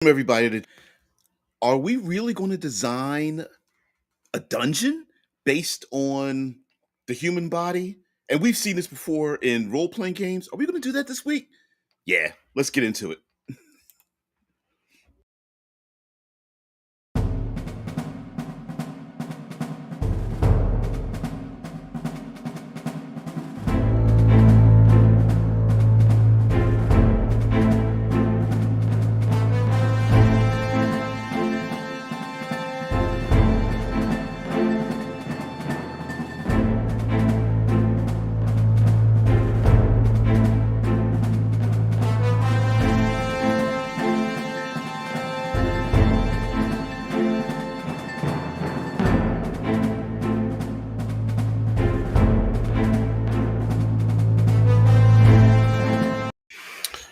Everybody. Are we really going to design a dungeon based on the human body? And we've seen this before in role playing games. Are we going to do that this week? Yeah, let's get into it.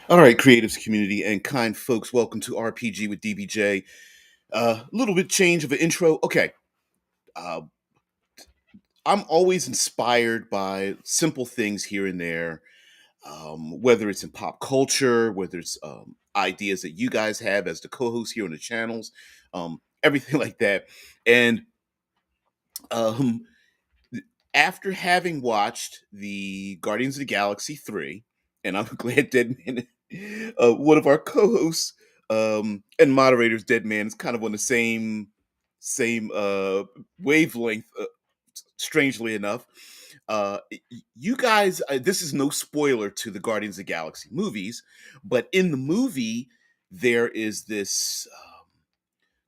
All right, creatives community and kind folks, welcome to RPG with DBJ. A little bit change of an intro. Okay, uh, I'm always inspired by simple things here and there, whether it's in pop culture, whether it's ideas that you guys have as the co-hosts here on the channels, everything like that. And um, after having watched the Guardians of the Galaxy 3, and I'm glad Deadman, one of our co-hosts and moderators, Deadman, is kind of on the same wavelength. Strangely enough, you guys, this is no spoiler to the Guardians of the Galaxy movies, but in the movie there is this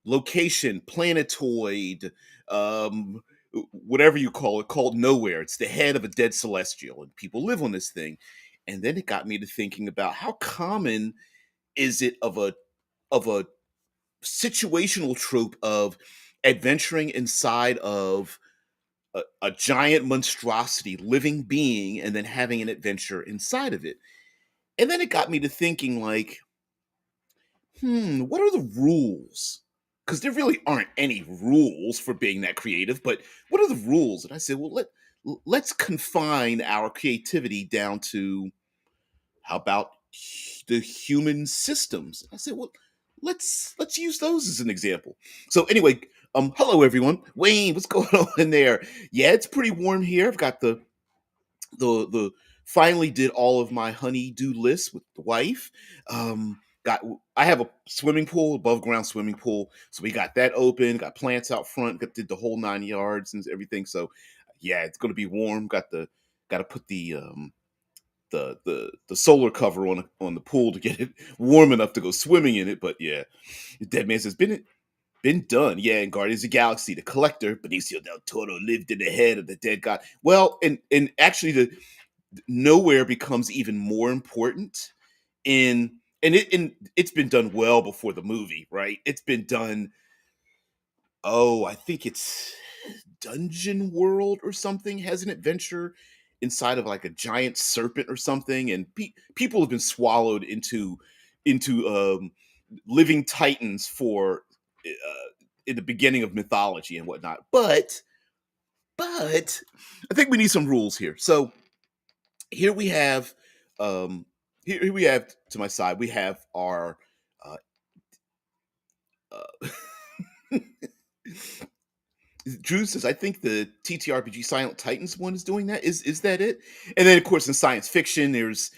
location, planetoid, um, whatever you call it, called Nowhere. It's the head of a dead celestial, and people live on this thing. And then it got me to thinking about how common is it of a situational trope of adventuring inside of a giant monstrosity, living being, and then having an adventure inside of it. And then it got me to thinking, like, what are the rules? Because there really aren't any rules for being that creative, but what are the rules? And I said, well, let's confine our creativity down to how about the human systems? I said, well, let's use those as an example. So anyway, hello everyone. Wayne, what's going on in there? Yeah, it's pretty warm here. I've got the finally did all of my honey-do list with the wife. Got I have a swimming pool, above ground swimming pool, so we got that open. Got plants out front. Did the whole 9 yards and everything. So yeah, it's gonna be warm. Got to put the solar cover on the pool to get it warm enough to go swimming in it. But yeah, Dead Man says been done. Yeah, in Guardians of the Galaxy, the collector Benicio del Toro lived in the head of the dead god. Well, and actually the nowhere becomes even more important in and it's been done well before the movie, right? It's been done. Oh, I think it's Dungeon World or something has an adventure inside of like a giant serpent or something, and people have been swallowed into living titans for in the beginning of mythology and whatnot. But I think we need some rules here. So here we have um here we have to my side we have our uh, uh Drew says, I think the TTRPG Silent Titans one is doing that. Is that it? And then of course in science fiction there's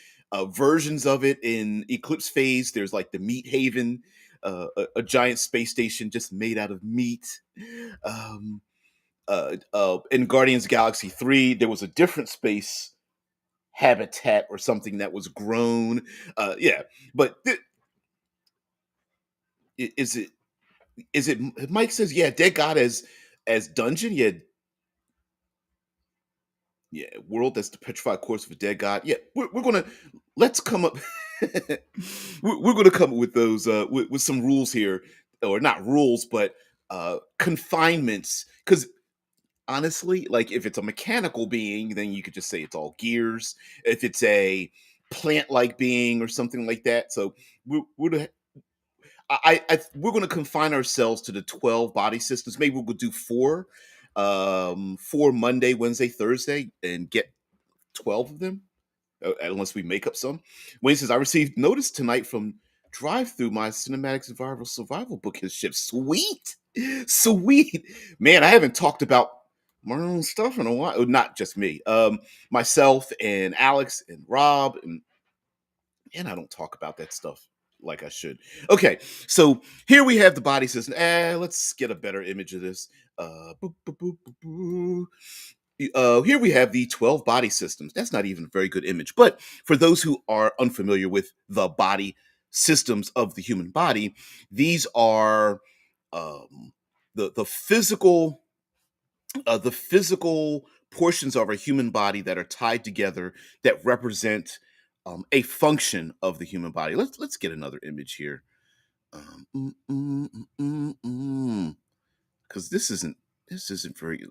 versions of it. In Eclipse Phase there's like the Meat Haven, a giant space station just made out of meat. um in Guardians Galaxy 3 there was a different space habitat or something that was grown. Yeah, but is it Mike says, yeah, Dead God as dungeon. Yeah, yeah, world that's the petrified corpse of a dead god. Yeah, we're gonna let's come up. We're gonna come up with those with some rules here, or not rules, but confinements. Because honestly, like if it's a mechanical being, then you could just say it's all gears. If it's a plant-like being or something like that, so we're we're going to confine ourselves to the 12 body systems. Maybe we'll do four Monday, Wednesday, Thursday, and get 12 of them, unless we make up some. Wayne says, I received notice tonight from drive through my cinematic survival book has shipped. Sweet. Sweet. Man, I haven't talked about my own stuff in a while. Not just me. Myself and Alex and Rob and I don't talk about that stuff like I should. Okay, so here we have the body system. Let's get a better image of this. Boop, boop, boop, boop, boop. Here we have the 12 body systems. That's not even a very good image. But for those who are unfamiliar with the body systems of the human body, these are um, the physical portions of our human body that are tied together that represent a function of the human body. Let's get another image here. Because this isn't very.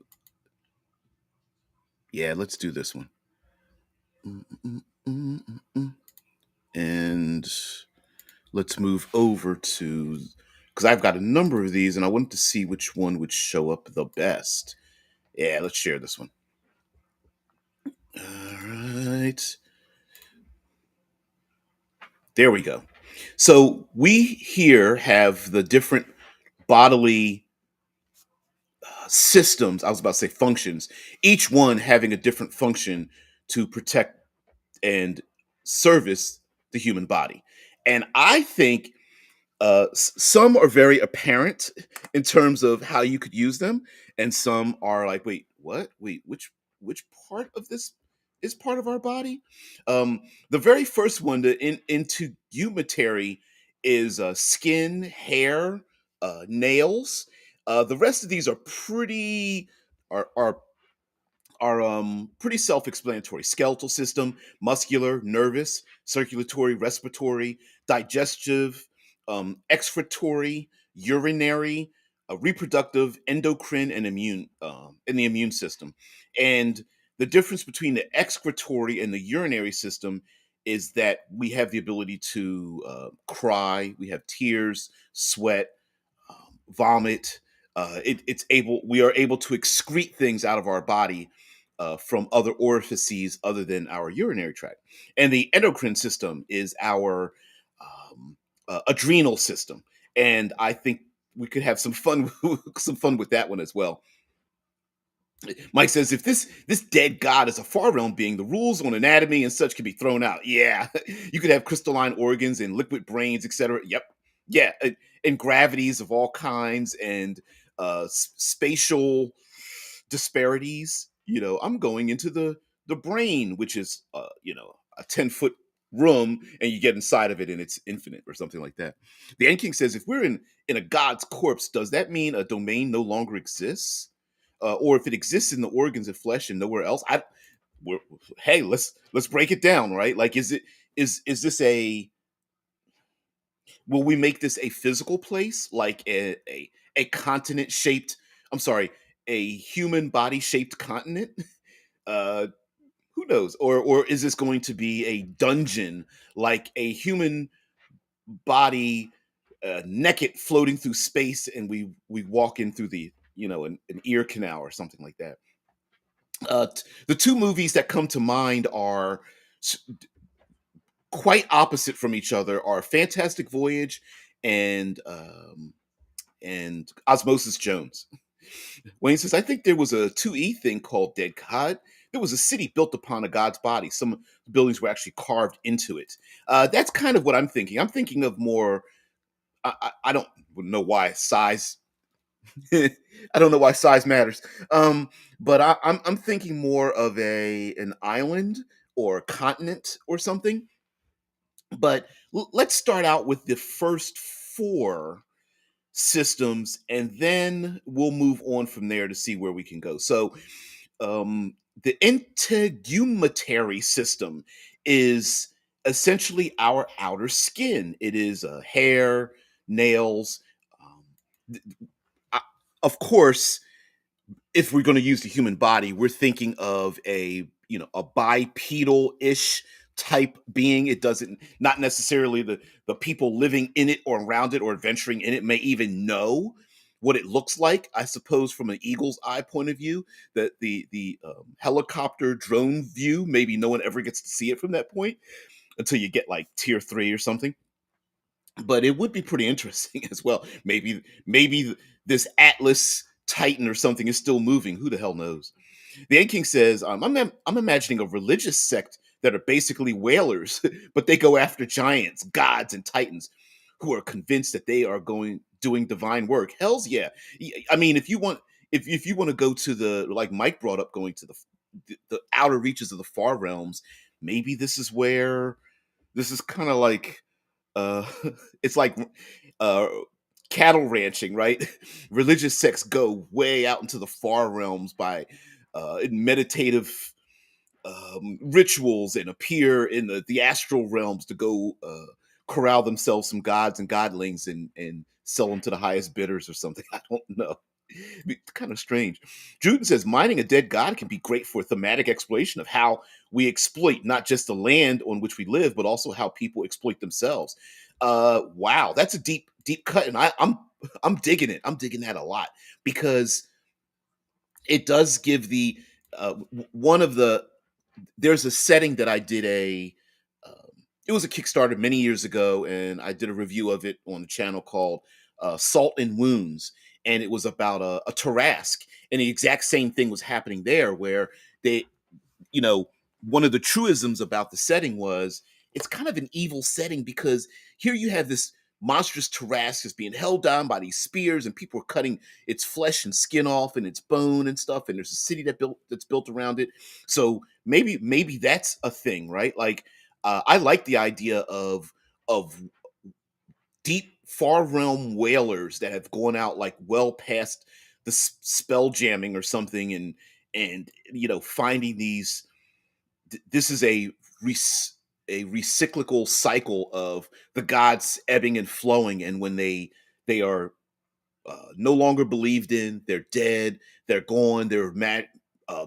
Yeah, let's do this one. Mm, mm, mm, mm, mm. And let's move over to because I've got a number of these and I wanted to see which one would show up the best. Yeah, let's share this one. All right. There we go. So we here have the different bodily systems. I was about to say functions, each one having a different function to protect and service the human body. And I think some are very apparent in terms of how you could use them, and some are like, wait, what? Wait, which part of this is part of our body? The very first one, the integumentary, is skin, hair, nails. The rest of these are pretty self-explanatory. Skeletal system, muscular, nervous, circulatory, respiratory, digestive, excretory, urinary, reproductive, endocrine, and immune in the immune system. And the difference between the excretory and the urinary system is that we have the ability to cry, we have tears, sweat, vomit. We are able to excrete things out of our body from other orifices other than our urinary tract. And the endocrine system is our adrenal system, and I think we could have some fun some fun with that one as well. Mike says, if this dead god is a far realm being, the rules on anatomy and such can be thrown out. Yeah, you could have crystalline organs and liquid brains, etc. Yep, yeah, and gravities of all kinds and spatial disparities. I'm going into the brain, which is a 10-foot room, and you get inside of it, and it's infinite or something like that. The End King says, if we're in a god's corpse, does that mean a domain no longer exists? Or if it exists in the organs and flesh and nowhere else, we're, hey, let's break it down, right? Like, is this a will we make this a physical place, like a continent shaped? I'm sorry, a human body shaped continent? Uh, who knows? Or is this going to be a dungeon, like a human body, naked, floating through space, and we walk in through the an ear canal or something like that? The two movies that come to mind are quite opposite from each other. Are Fantastic Voyage and Osmosis Jones. Wayne says, I think there was a 2E thing called Dead God. There was a city built upon a god's body. Some buildings were actually carved into it. That's kind of what I'm thinking. I'm thinking of more. I don't know why size. I don't know why size matters. But I'm thinking more of an island or a continent or something. But let's start out with the first four systems, and then we'll move on from there to see where we can go. So, the integumentary system is essentially our outer skin. It is hair, nails. Um, th- I- of course, if we're going to use the human body, we're thinking of a bipedal-ish type being. It doesn't not necessarily the people living in it or around it or adventuring in it may even know what it looks like. I suppose from an eagle's eye point of view, that the helicopter drone view, maybe no one ever gets to see it from that point until you get like tier 3 or something. but it would be pretty interesting as well. Maybe this Atlas Titan or something is still moving. Who the hell knows? The Ant King says, I'm imagining a religious sect that are basically whalers, but they go after giants, gods, and titans who are convinced that they are going doing divine work. Hell's yeah. I mean, if you want to go to the, like Mike brought up, going to the outer reaches of the far realms, maybe this is where this is kind of like uh it's like uh cattle ranching, right? Religious sects go way out into the far realms by in meditative rituals and appear in the astral realms to go corral themselves some gods and godlings and sell them to the highest bidders or something. I don't know. It's kind of strange. Juden says mining a dead god can be great for thematic exploration of how we exploit not just the land on which we live, but also how people exploit themselves. Wow, that's a deep cut, and I'm digging it. I'm digging that a lot because it does give the one of the there's a setting that I did it was a Kickstarter many years ago, and I did a review of it on the channel called Salt and Wounds, and it was about a Tarrasque, and the exact same thing was happening there, where they, you know, one of the truisms about the setting was it's kind of an evil setting because here you have this monstrous Tarrasque is being held down by these spears, and people are cutting its flesh and skin off and its bone and stuff, and there's a city that's built around it. So maybe that's a thing, right? Like I like the idea of deep far realm whalers that have gone out like well past the spell jamming or something, and finding these this is a recyclical cycle of the gods ebbing and flowing, and when they are no longer believed in, they're dead, they're gone, they're mad,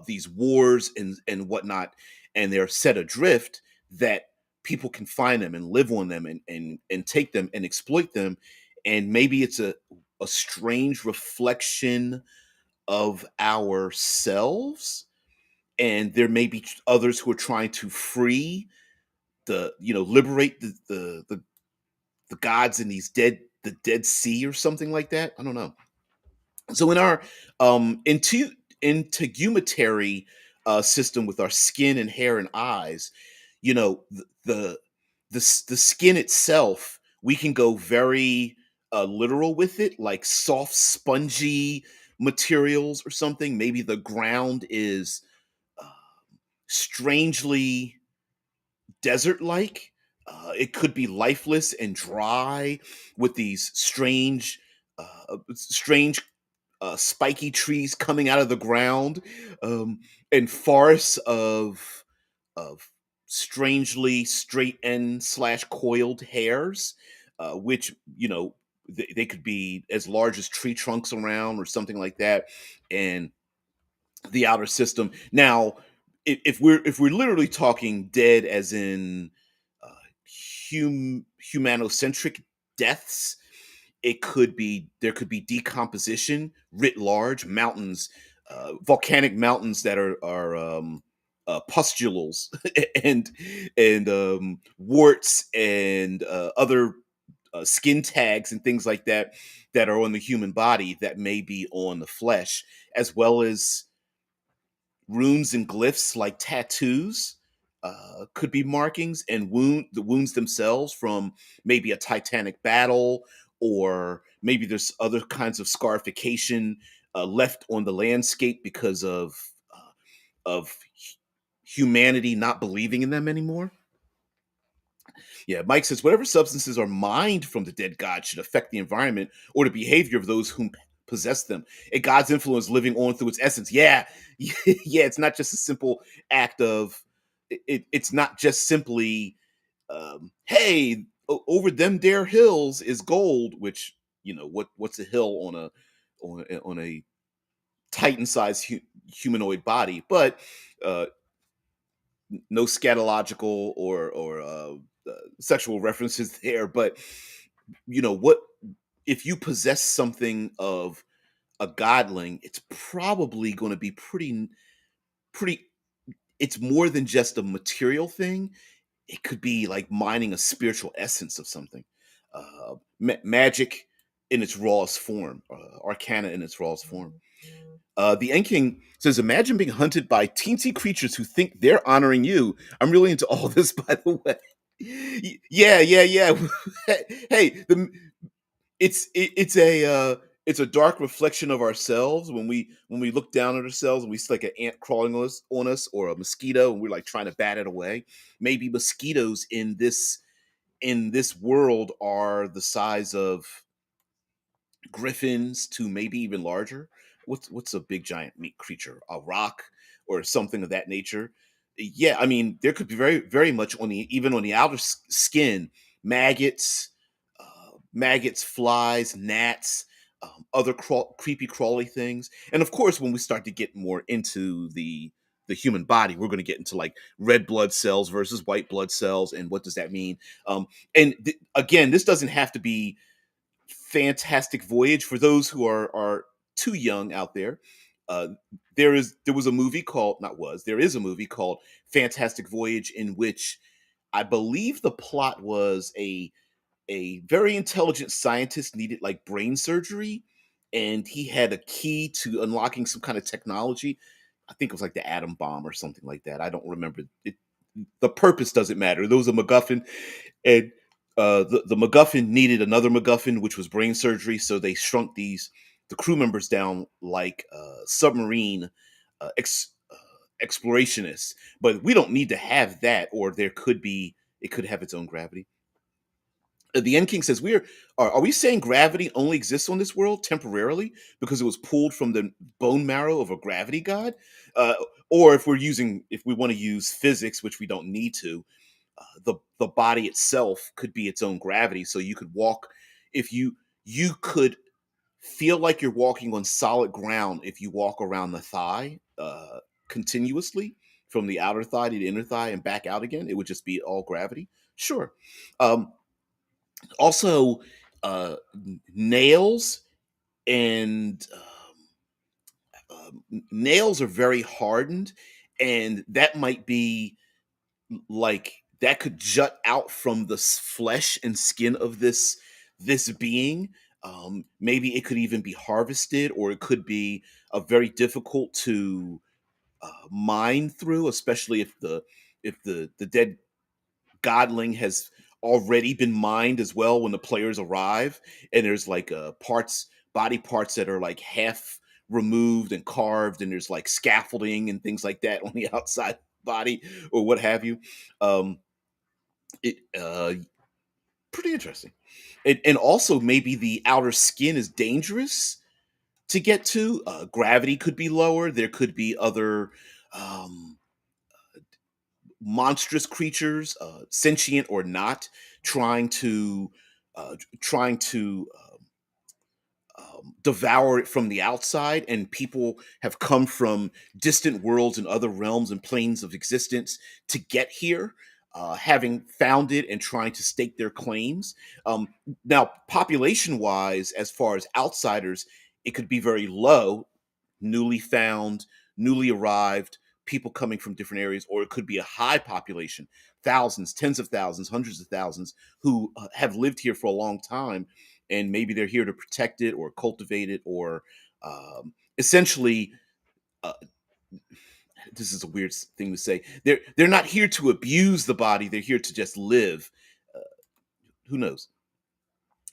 these wars and whatnot, and they're set adrift, that people can find them and live on them and take them and exploit them, and maybe it's a strange reflection of ourselves, and there may be others who are trying to free liberate the gods in the Dead Sea or something like that. I don't know. So in our integumentary system with our skin and hair and eyes, the skin itself, we can go very literal with it, like soft, spongy materials or something. Maybe the ground is uh, strangely desert like. It could be lifeless and dry with these strange spiky trees coming out of the ground, and forests of strangely straight end slash coiled hairs, which they could be as large as tree trunks around or something like that, and the outer system. Now, if we're literally talking dead, as in uh, humanocentric deaths, there could be decomposition writ large, mountains, volcanic mountains that are pustules and warts and other skin tags and things like that that are on the human body that may be on the flesh, as well as runes and glyphs like tattoos, could be markings, and the wounds themselves from maybe a titanic battle, or maybe there's other kinds of scarification left on the landscape because of humanity not believing in them anymore. Yeah, Mike says whatever substances are mined from the dead god should affect the environment or the behavior of those whom possess them. A god's influence living on through its essence. Yeah, yeah. It's not just a simple act of. It's not just simply, hey, over them dare hills is gold. Which what's a hill on a Titan-sized humanoid body, but uh, no scatological or sexual references there. But what if you possess something of a godling? It's probably going to be pretty. It's more than just a material thing. It could be like mining a spiritual essence of something. magic in its rawest form, arcana in its rawest form. The End King says, "Imagine being hunted by teensy creatures who think they're honoring you." I'm really into all this, by the way. Yeah, yeah, yeah. Hey, it's a dark reflection of ourselves when we look down at ourselves and we see like an ant crawling on us or a mosquito and we're like trying to bat it away. Maybe mosquitoes in this world are the size of griffins to maybe even larger. What's a big giant meat creature? A rock or something of that nature. Yeah, I mean there could be very much on the even on the outer skin maggots, maggots, flies, gnats, other creepy crawly things, and of course when we start to get more into the human body, we're going to get into like red blood cells versus white blood cells, and what does that mean? And again, this doesn't have to be fantastic voyage for those who are too young out there. uh there was a movie called not was there is a movie called Fantastic Voyage, in which I believe the plot was a very intelligent scientist needed like brain surgery, and he had a key to unlocking some kind of technology. I think it was like the atom bomb or something like that. I don't remember it. The purpose doesn't matter. There was a MacGuffin, and the MacGuffin needed another MacGuffin, which was brain surgery. So they shrunk the crew members down like submarine explorationists. But we don't need to have that, or there could be it could have its own gravity. The End King says, are we saying gravity only exists on this world temporarily because it was pulled from the bone marrow of a gravity god? Uh, or if we want to use physics, which we don't need to, the body itself could be its own gravity. So you could walk if you could feel like you're walking on solid ground if you walk around the thigh continuously from the outer thigh to the inner thigh and back out again. It would just be all gravity. Sure. Um, Also, nails and nails are very hardened, and that might be like that could jut out from the flesh and skin of this being. Maybe it could even be harvested, or it could be a very difficult to mine through, especially if the dead godling has already been mined as well when the players arrive, and there's like body parts that are like half removed and carved, and there's like scaffolding and things like that on the outside body or what have you. um it Pretty interesting. And also maybe the outer skin is dangerous to get to. Gravity could be lower. There could be other um monstrous creatures, sentient or not, trying to trying to devour it from the outside. And people have come from distant worlds and other realms and planes of existence to get here, having found it and trying to stake their claims. Now, population wise, as far as outsiders, it could be very low, newly found, newly arrived people coming from different areas, or it could be a high population, thousands, tens of thousands, hundreds of thousands who have lived here for a long time, and maybe they're here to protect it or cultivate it, or essentially, uh, this is a weird thing to say. They're not here to abuse the body; they're here to just live. Uh, who knows?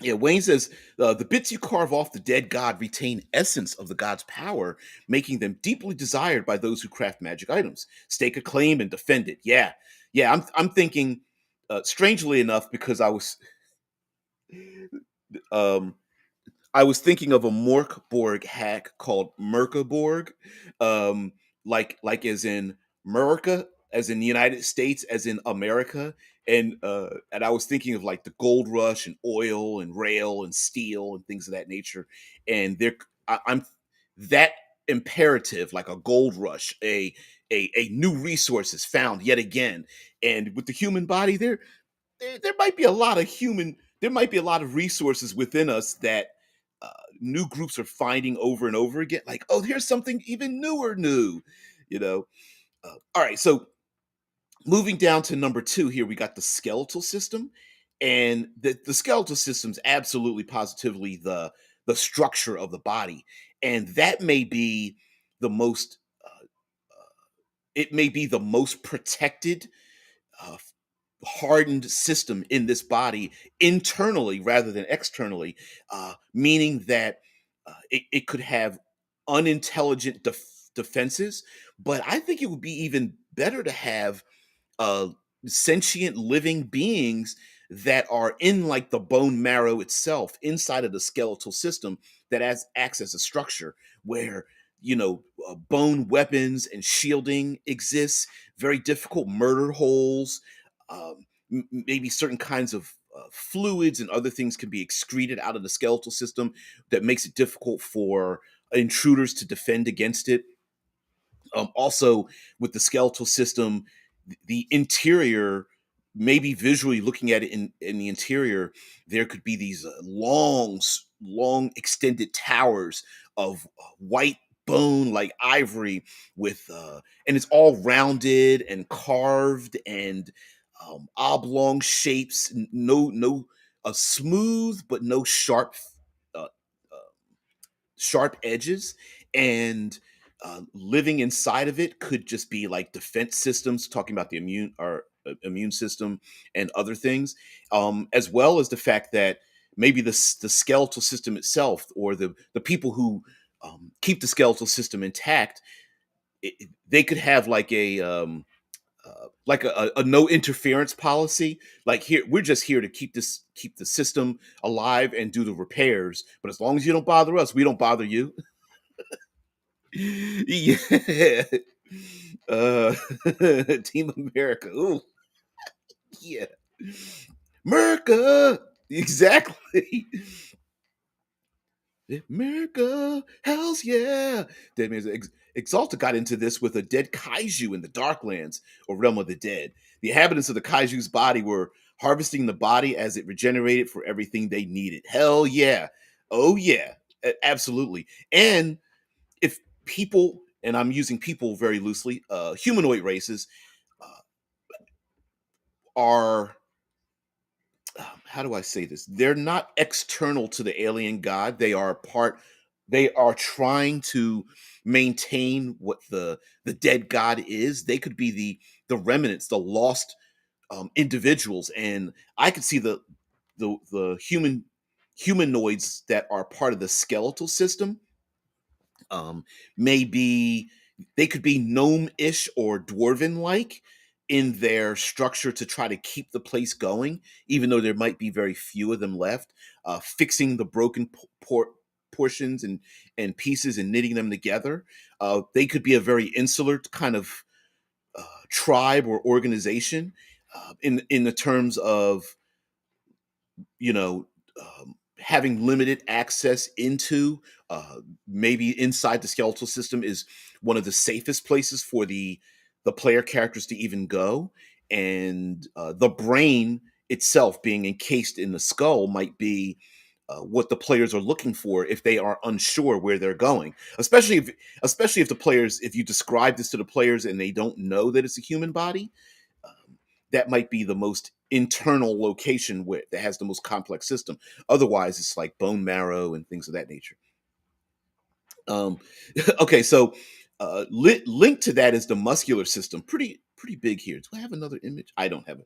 Yeah, Wayne says the bits you carve off the dead god retain essence of the god's power, making them deeply desired by those who craft magic items. Stake a claim and defend it. Yeah, yeah. I'm thinking, strangely enough, because um, I was thinking of a Morkborg hack called Merkaborg, um, like as in America, as in the United States, as in America, and I was thinking of like the gold rush and oil and rail and steel and things of that nature, and I'm that imperative, like a gold rush, a new resource is found yet again, and with the human body there might be a lot of human there might be a lot of resources within us that uh, new groups are finding over and over again, like, oh, here's something even newer new, you know. All right, so moving down to number two, here we got the skeletal system. And the skeletal system's absolutely positively the structure of the body, and that may be the most it may be the most protected, uh, hardened system in this body internally rather than externally, meaning that it could have unintelligent defenses. But I think it would be even better to have uh, sentient living beings that are in like the bone marrow itself, inside of the skeletal system, that acts as a structure where bone weapons and shielding exists, very difficult murder holes, maybe certain kinds of fluids and other things can be excreted out of the skeletal system that makes it difficult for intruders to defend against it. Also, with the skeletal system, the interior, maybe visually looking at it in the interior, there could be these long extended towers of white bone like ivory with and it's all rounded and carved and oblong shapes, no smooth but no uh, sharp edges. And living inside of it could just be like defense systems, talking about the immune system and other things, as well as the fact that maybe the skeletal system itself, or the people who keep the skeletal system intact, they could have like a no interference policy. Like, here, we're just here to keep the system alive and do the repairs, but as long as you don't bother us, we don't bother you. Yeah. uh Team America. Ooh, yeah. America. Exactly. America, hells yeah. That means Exalta got into this with a dead kaiju in the Darklands, or realm of the dead. The inhabitants of the kaiju's body were harvesting the body as it regenerated for everything they needed. Hell yeah. Oh yeah. Absolutely. And if people, and I'm using people very loosely, humanoid races uh, are, how do I say this? They're not external to the alien god. They are part. They are trying to maintain what the dead god is. They could be the remnants, the lost individuals, and I could see the humanoids that are part of the skeletal system. Maybe they could be gnome-ish or dwarven-like in their structure to try to keep the place going, even though there might be very few of them left. Fixing the broken portions and pieces and knitting them together. They could be a very insular kind of tribe or organization, in the terms of, you know, having limited access into, uh, maybe inside the skeletal system is one of the safest places for the player characters to even go. And the brain itself being encased in the skull might be what the players are looking for if they are unsure where they're going. Especially if the players, if you describe this to the players and they don't know that it's a human body, that might be the most internal location where that has the most complex system. Otherwise, it's like bone marrow and things of that nature. Um, okay, so linked to that is the muscular system. Pretty big here. Do I have another image? I don't have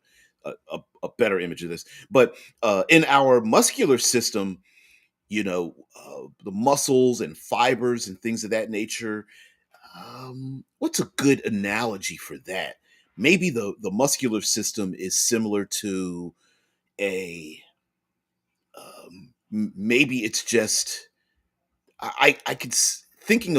a better image of this. But in our muscular system, the muscles and fibers and things of that nature. What's a good analogy for that? Maybe the muscular system is similar to a maybe it's just, I could thinking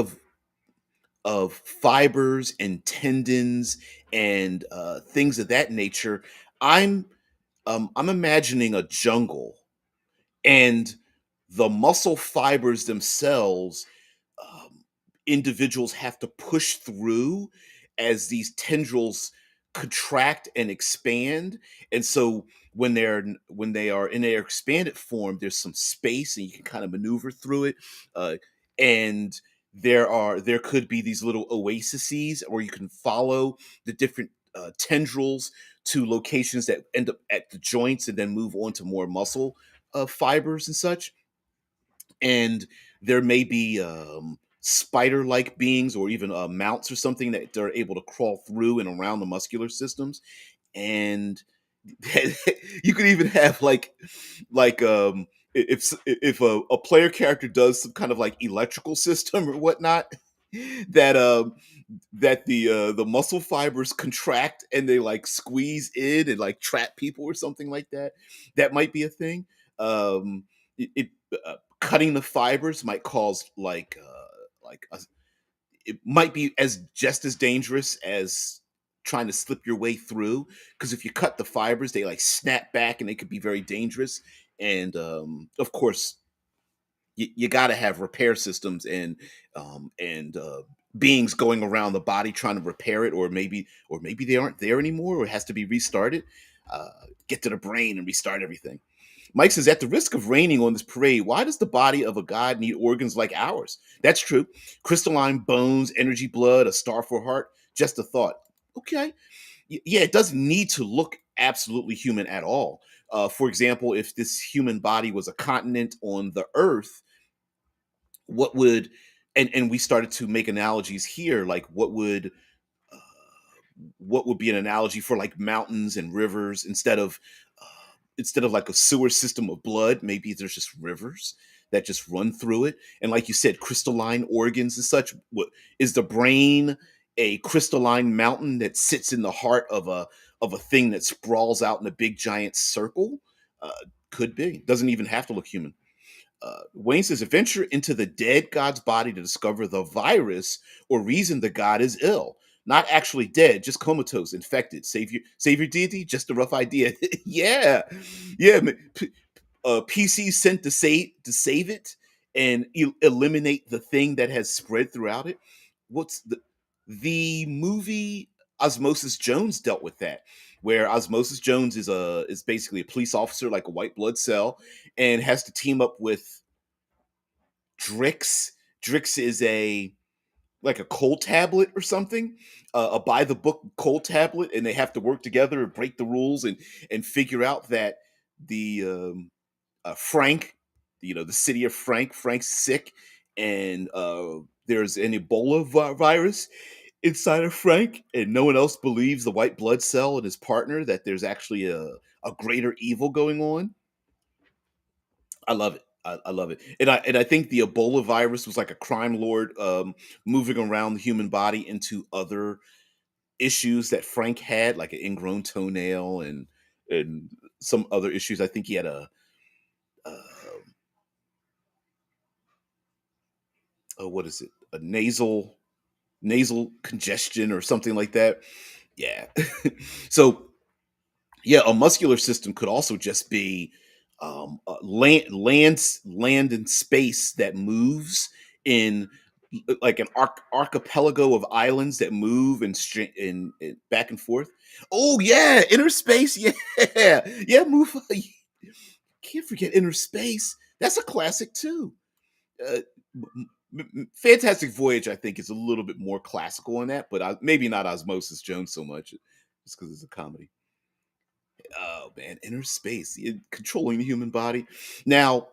of fibers and tendons and things of that nature. I'm imagining a jungle, and the muscle fibers themselves, um, individuals have to push through as these tendrils contract and expand. And so when they are in their expanded form, there's some space and you can kind of maneuver through it. And there could be these little oases where you can follow the different tendrils to locations that end up at the joints and then move on to more muscle fibers and such. And there may be spider-like beings or even mounts or something that are able to crawl through and around the muscular systems. And you could even have like if a player character does some kind of like electrical system or whatnot, that the muscle fibers contract and they like squeeze in and like trap people or something like that. That might be a thing. It cutting the fibers might cause like a, it might be as just as dangerous as trying to slip your way through, because if you cut the fibers they like snap back and they could be very dangerous. And of course you got to have repair systems and beings going around the body trying to repair it, or maybe they aren't there anymore or it has to be restarted. uh, get to the brain and restart everything. Mike says, at the risk of raining on this parade, why does the body of a god need organs like ours? That's true. Crystalline bones, energy blood, a star for a heart. Just a thought. Okay. Yeah, it doesn't need to look absolutely human at all. For example, if this human body was a continent on the earth, what would, and we started to make analogies here, like uh, what would be an analogy for like mountains and rivers instead of like a sewer system of blood, maybe there's just rivers that just run through it. And like you said, crystalline organs and such. What is the brain? A crystalline mountain that sits in the heart of a thing that sprawls out in a big giant circle. Uh, could be. Doesn't even have to look human. Wayne says, venture into the dead god's body to discover the virus or reason the god is ill. Not actually dead, just comatose, infected. Savior deity, just a rough idea. Yeah, yeah. PC sent to save it and eliminate the thing that has spread throughout it. What's the movie Osmosis Jones dealt with that, where Osmosis Jones is basically a police officer, like a white blood cell, and has to team up with Drix. Drix is a like a cold tablet or something, a by the book cold tablet, and they have to work together and break the rules and figure out that the Frank, the city of Frank's sick, and there's an Ebola virus inside of Frank, and no one else believes the white blood cell and his partner that there's actually a greater evil going on. I love it. I love it, and I think the Ebola virus was like a crime lord moving around the human body into other issues that Frank had, like an ingrown toenail and some other issues. I think he had uh, what is it? A nasal congestion or something like that. Yeah. So yeah, a muscular system could also just be land and space that moves in like an archipelago of islands that move and back and forth. Oh yeah, inner space. Yeah, yeah. Move. Can't forget inner space. That's a classic too. Uh, Fantastic Voyage, I think, is a little bit more classical in that, but maybe not Osmosis Jones so much, just because it's a comedy. Oh man, inner space, controlling the human body. Now,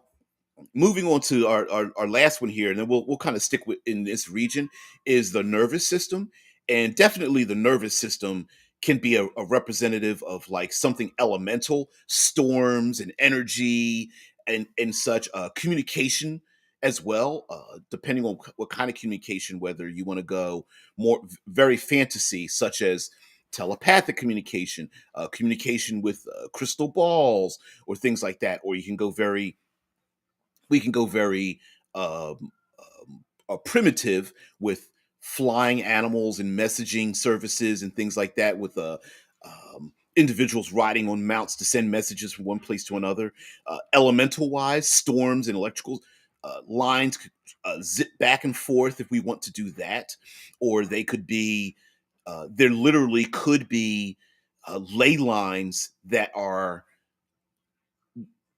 moving on to our last one here, and then we'll kind of stick with in this region is the nervous system, and definitely the nervous system can be a representative of like something elemental, storms and energy and such. Communication as well, depending on what kind of communication, whether you want to go more very fantasy, such as telepathic communication, communication with crystal balls or things like that, or you can go very we can go very primitive with flying animals and messaging services and things like that with individuals riding on mounts to send messages from one place to another. Elemental wise, storms and electrical lines could zip back and forth if we want to do that, or they could be there literally could be ley lines that are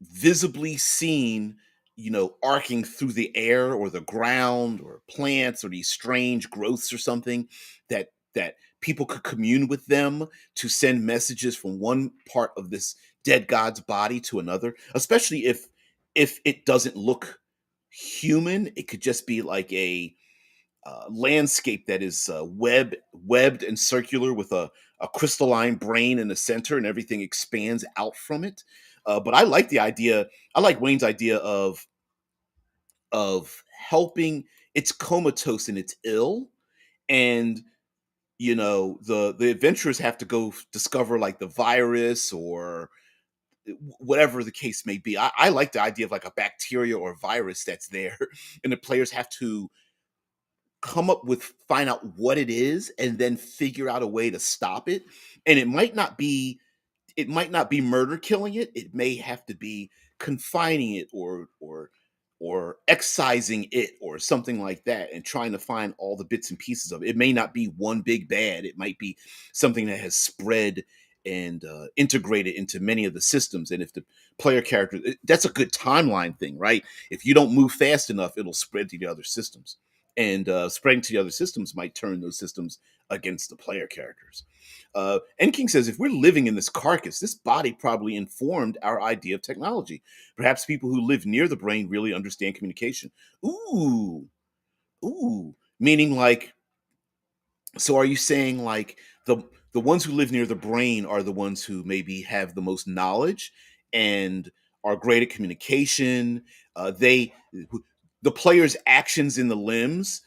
visibly seen, arcing through the air or the ground or plants or these strange growths or something that people could commune with them to send messages from one part of this dead god's body to another, especially if it doesn't look human. It could just be like a landscape that is webbed and circular with a crystalline brain in the center, and everything expands out from it. But I like the idea. I like Wayne's idea of helping. It's comatose and it's ill, and the adventurers have to go discover like the virus or whatever the case may be. I like the idea of like a bacteria or virus that's there, and the players have to find out what it is and then figure out a way to stop it. And it might not be murder killing it. It may have to be confining it or excising it or something like that, and trying to find all the bits and pieces of it. It may not be one big bad. It might be something that has spread and integrated into many of the systems. And if the player character, that's a good timeline thing, right? If you don't move fast enough, it'll spread to the other systems, and spreading to the other systems might turn those systems against the player characters. King says, if we're living in this carcass, this body probably informed our idea of technology. Perhaps people who live near the brain really understand communication. Ooh, ooh. Meaning like, so are you saying like the ones who live near the brain are the ones who maybe have the most knowledge and are great at communication? The player's actions in the limbs,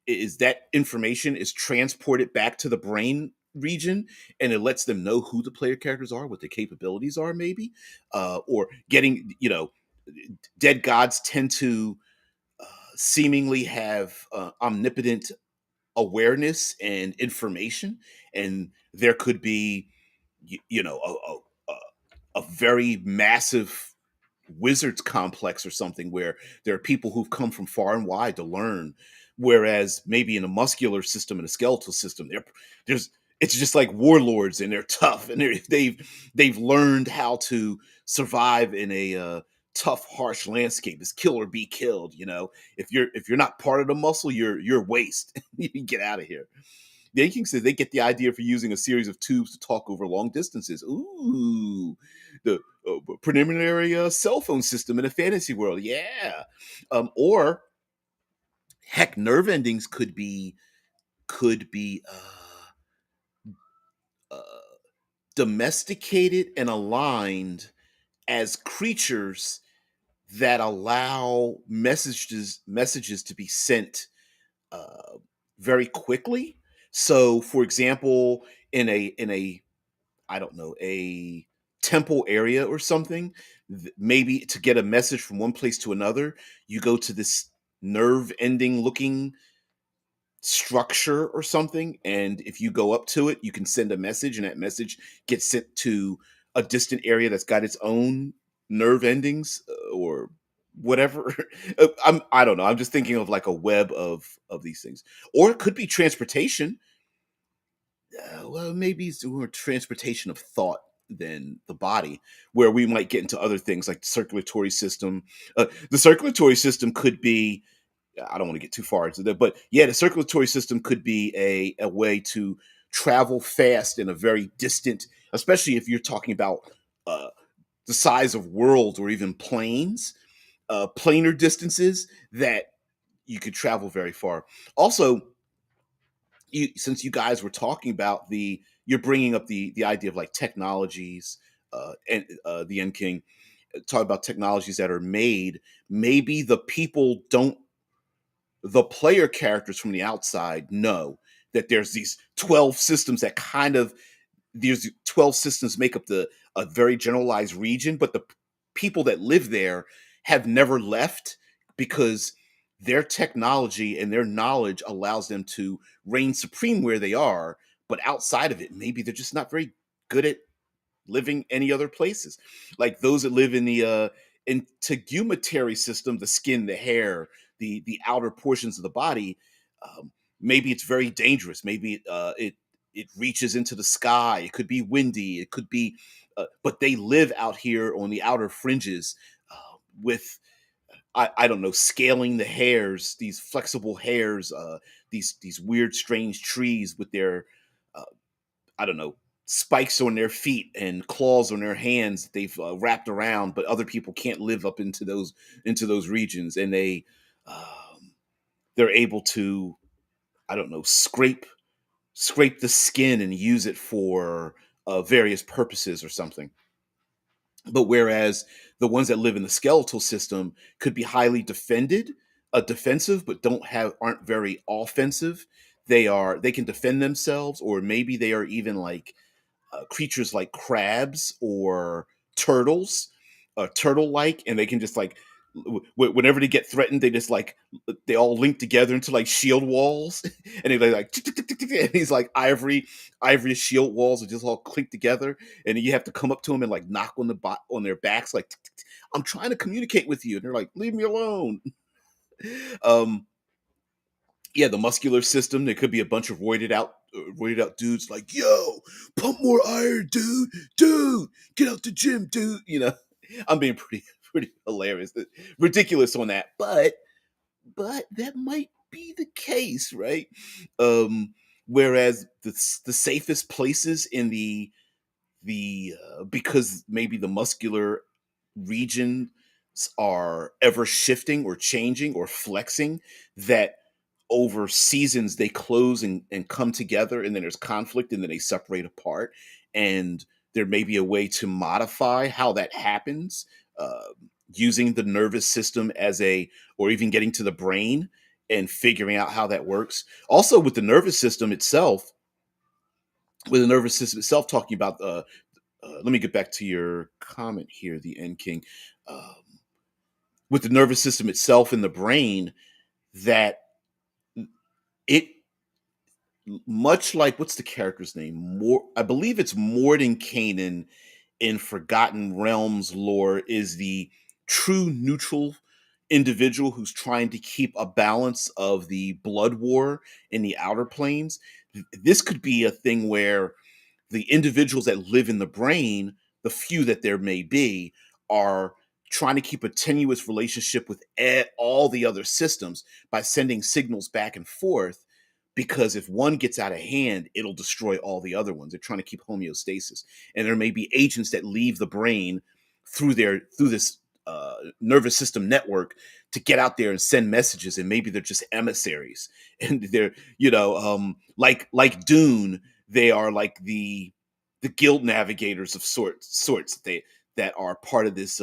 is that information is transported back to the brain region, and it lets them know who the player characters are, what their capabilities are, maybe, or getting dead gods tend to seemingly have omnipotent awareness and information, and there could be a very massive wizards complex or something where there are people who've come from far and wide to learn, whereas maybe in a muscular system and a skeletal system there's it's just like warlords, and they're tough, and they've learned how to survive in a tough, harsh landscape. It's kill or be killed. If you're not part of the muscle, you're waste. You can get out of here. The King says they get the idea for using a series of tubes to talk over long distances. Ooh, the preliminary cell phone system in a fantasy world. Yeah, or heck, nerve endings could be uh, domesticated and aligned as creatures that allow messages to be sent uh, very quickly. So, for example, in a I don't know, a temple area or something, maybe to get a message from one place to another, you go to this nerve ending looking structure or something, and if you go up to it, you can send a message, and that message gets sent to a distant area that's got its own nerve endings, or whatever. I don't know, I'm just thinking of like a web of these things. Or it could be transportation. Well, maybe it's more transportation of thought than the body, where we might get into other things like the circulatory system. The circulatory system could be, I don't want to get too far into that, but yeah, the circulatory system could be a way to travel fast in a very distant, especially if you're talking about uh, the size of worlds or even planes, planar distances that you could travel very far. Also, since you guys were talking about you're bringing up the idea of like technologies, and the End King talk about technologies that are made. Maybe the player characters from the outside know that there's these 12 systems that kind of these 12 systems make up a very generalized region, but the people that live there have never left because their technology and their knowledge allows them to reign supreme where they are. But outside of it, maybe they're just not very good at living any other places. Like those that live in the integumentary system, the skin, the hair, the outer portions of the body. Maybe it's very dangerous. Maybe it reaches into the sky. It could be windy. It could be, but they live out here on the outer fringes, with I don't know, scaling the hairs, these flexible hairs, these weird, strange trees with their I don't know, spikes on their feet and claws on their hands that they've wrapped around, but other people can't live up into those regions, and they're able to, I don't know, scrape the skin and use it for various purposes or something. But whereas the ones that live in the skeletal system could be highly defensive, but aren't very offensive. They can defend themselves, or maybe they are even like creatures like crabs or turtles, turtle-like, and they can just like whenever they get threatened, they just like they all link together into like shield walls, and they like tick, tick, tick, tick, tick, and these like ivory shield walls that just all clink together, and you have to come up to them and like knock on on their backs like tick, tick, tick, I'm trying to communicate with you, and they're like leave me alone. um yeah, the muscular system. There could be a bunch of roided out dudes like, "Yo, pump more iron, dude, get out the gym, dude." I'm being pretty hilarious, ridiculous on that, but that might be the case, right? Um, Whereas the safest places in the because maybe the muscular regions are ever shifting or changing or flexing, that over seasons they close and come together, and then there's conflict, and then they separate apart, and there may be a way to modify how that happens, uh, using the nervous system as a or even getting to the brain and figuring out how that works. Also with the nervous system itself, talking about let me get back to your comment here, the end king. Um, with the nervous system itself in the brain, that it much like, what's the character's name? More, I believe it's Morden Kanan in Forgotten Realms lore, is the true neutral individual who's trying to keep a balance of the blood war in the outer planes. This could be a thing where the individuals that live in the brain, the few that there may be, are trying to keep a tenuous relationship with all the other systems by sending signals back and forth. Because if one gets out of hand, it'll destroy all the other ones. They're trying to keep homeostasis, and there may be agents that leave the brain through this nervous system network to get out there and send messages, and maybe they're just emissaries, and they're like Dune, they are like the guild navigators of sorts. They that are part of this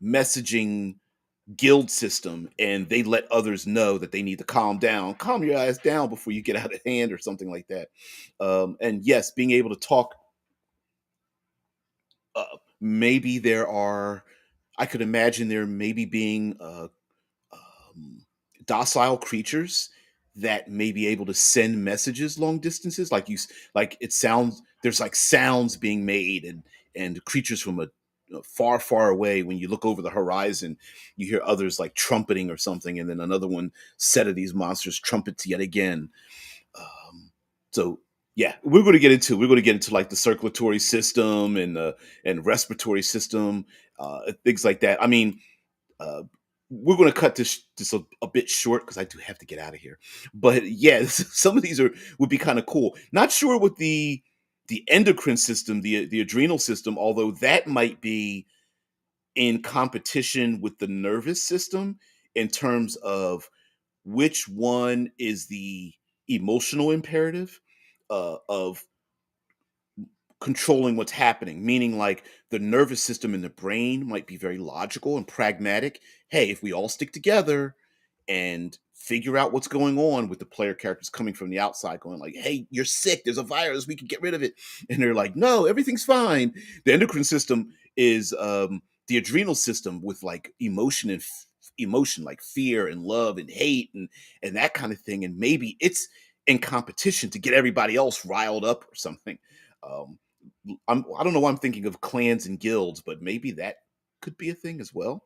messaging guild system, and they let others know that they need to calm your ass down before you get out of hand or something like that. And yes, being able to talk, maybe there are, I could imagine there maybe being um, docile creatures that may be able to send messages long distances, like like it sounds, there's like sounds being made, and creatures from a far away, when you look over the horizon, you hear others like trumpeting or something, and then another one set of these monsters trumpets yet again. So yeah, we're going to get into like the circulatory system and respiratory system, things like that. I mean, uh, we're going to cut this a bit short because I do have to get out of here. But yeah, some of these are would be kind of cool. Not sure with the endocrine system, the adrenal system, although that might be in competition with the nervous system in terms of which one is the emotional imperative of controlling what's happening, meaning like the nervous system in the brain might be very logical and pragmatic. Hey, if we all stick together and figure out what's going on, with the player characters coming from the outside going like, hey, you're sick, there's a virus, we can get rid of it, and they're like, no, everything's fine. The endocrine system is the adrenal system with like emotion like fear and love and hate and that kind of thing, and maybe it's in competition to get everybody else riled up or something. um, I don't know why I'm thinking of clans and guilds, but maybe that could be a thing as well.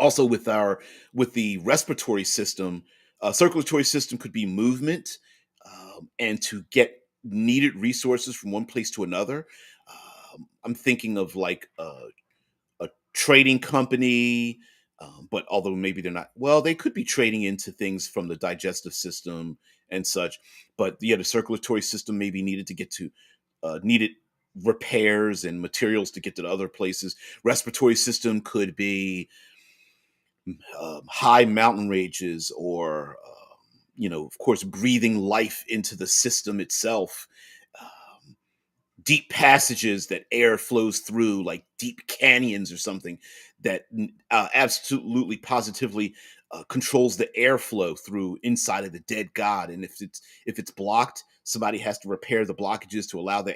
Also, with the respiratory system, circulatory system could be movement, and to get needed resources from one place to another. I'm thinking of like a trading company, But although maybe they're not, well, they could be trading into things from the digestive system and such. But yeah, the circulatory system maybe needed to get to needed repairs and materials to get to the other places. Respiratory system could be high mountain ranges, or of course, breathing life into the system itself. Deep passages that air flows through, like deep canyons or something, that absolutely positively controls the airflow through inside of the dead god. And if it's blocked, somebody has to repair the blockages to allow the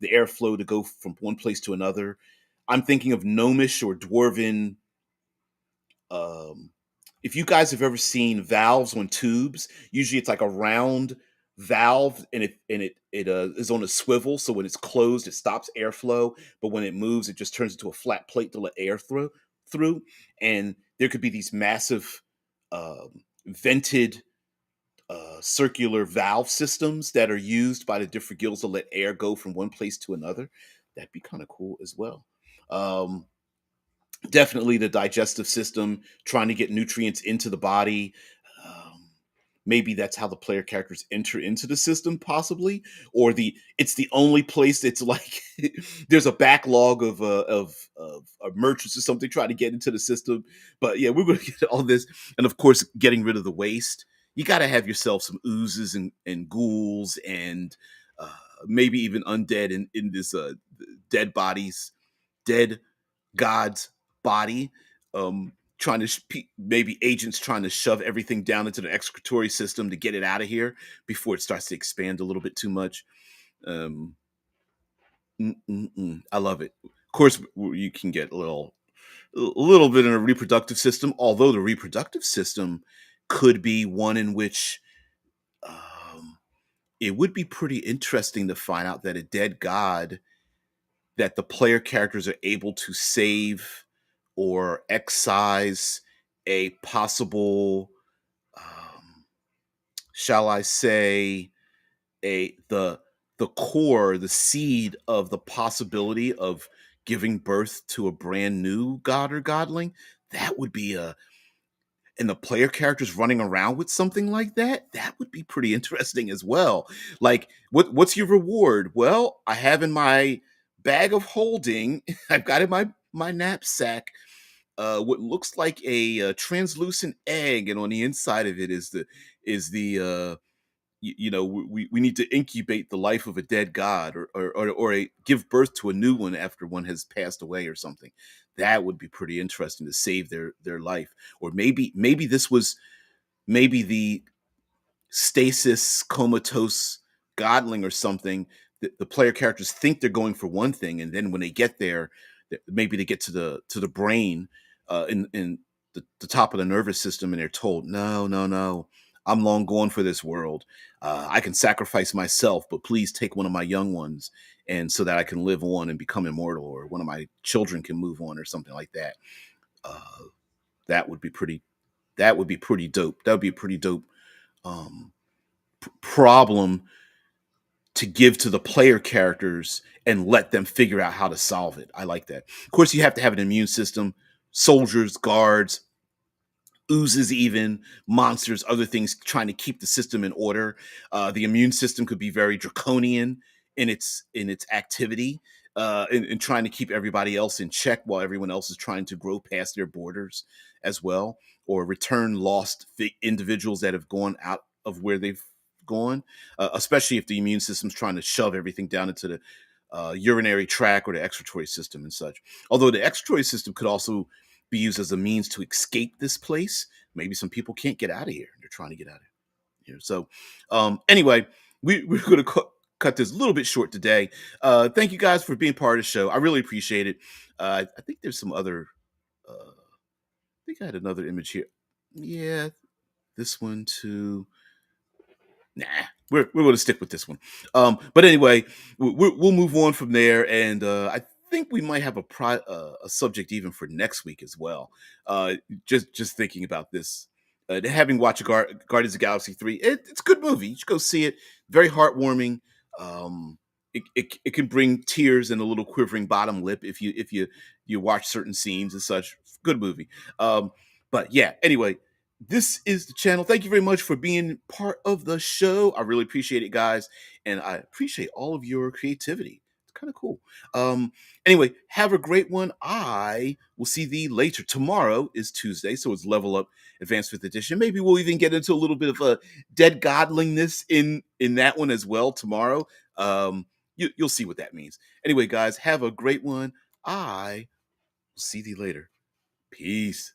airflow to go from one place to another. I'm thinking of gnomish or dwarven. um, if you guys have ever seen valves on tubes, usually it's like a round valve, and it is on a swivel. So when it's closed, it stops airflow, but when it moves, it just turns into a flat plate to let air through. And there could be these massive vented circular valve systems that are used by the different guilds to let air go from one place to another. That'd be kind of cool as well. Um, Definitely the digestive system, trying to get nutrients into the body. Um, Maybe that's how the player characters enter into the system, possibly, or it's the only place that's like there's a backlog of merchants or something trying to get into the system. But yeah, we're going to get all this, and of course, getting rid of the waste. You got to have yourself some oozes and ghouls, and uh, maybe even undead in this dead bodies, dead God's body, trying to maybe agents trying to shove everything down into the excretory system to get it out of here before it starts to expand a little bit too much. Um, I love it. Of course, you can get a little bit in a reproductive system, although the reproductive system could be one in which um, it would be pretty interesting to find out that a dead god that the player characters are able to save or excise a possible, um, shall I say, a the core, the seed of the possibility of giving birth to a brand new god or godling. That would be a And the player characters running around with something like that, that would be pretty interesting as well. Like, what's your reward? Well, I have in my bag of holding, I've got in my knapsack, what looks like a translucent egg, and on the inside of it is the we need to incubate the life of a dead god, or give birth to a new one after one has passed away or something. That would be pretty interesting to save their life. Or maybe this was maybe the stasis comatose godling or something. The player characters think they're going for one thing, and then when they get there, maybe they get to the brain, in the top of the nervous system, and they're told, no, no, no, I'm long gone for this world. I can sacrifice myself, but please take one of my young ones, and so that I can live on and become immortal, or one of my children can move on, or something like that. uh, that would be pretty that would be pretty dope. That would be a pretty dope um, problem to give to the player characters and let them figure out how to solve it. I like that. Of course, you have to have an immune system, soldiers, guards, oozes, even monsters, other things trying to keep the system in order. The immune system could be very draconian in its activity, in trying to keep everybody else in check while everyone else is trying to grow past their borders as well, or return lost individuals that have gone out of where they've gone. Especially if the immune system's trying to shove everything down into the urinary tract or the excretory system and such. Although the excretory system could also be used as a means to escape this place. Maybe some people can't get out of here. They're trying to get out of here. So, anyway, we're going to cut this a little bit short today. Thank you guys for being part of the show. I really appreciate it. I think there's some other. I think I had another image here. Yeah, this one too. Nah, we're going to stick with this one. But anyway, we'll move on from there, and I think we might have a subject even for next week as well. Just thinking about this, having watched Guardians of the Galaxy 3, it's a good movie. You should go see it. Very heartwarming. It can bring tears and a little quivering bottom lip if you watch certain scenes and such. Good movie. But yeah, anyway, this is the channel. Thank you very much for being part of the show. I really appreciate it, guys. And I appreciate all of your creativity. It's kind of cool. Anyway, have a great one. I will see thee later. Tomorrow is Tuesday, so it's Level Up Advanced Fifth Edition. Maybe we'll even get into a little bit of a dead godliness in that one as well tomorrow. You'll see what that means. Anyway, guys, have a great one. I will see thee later. Peace.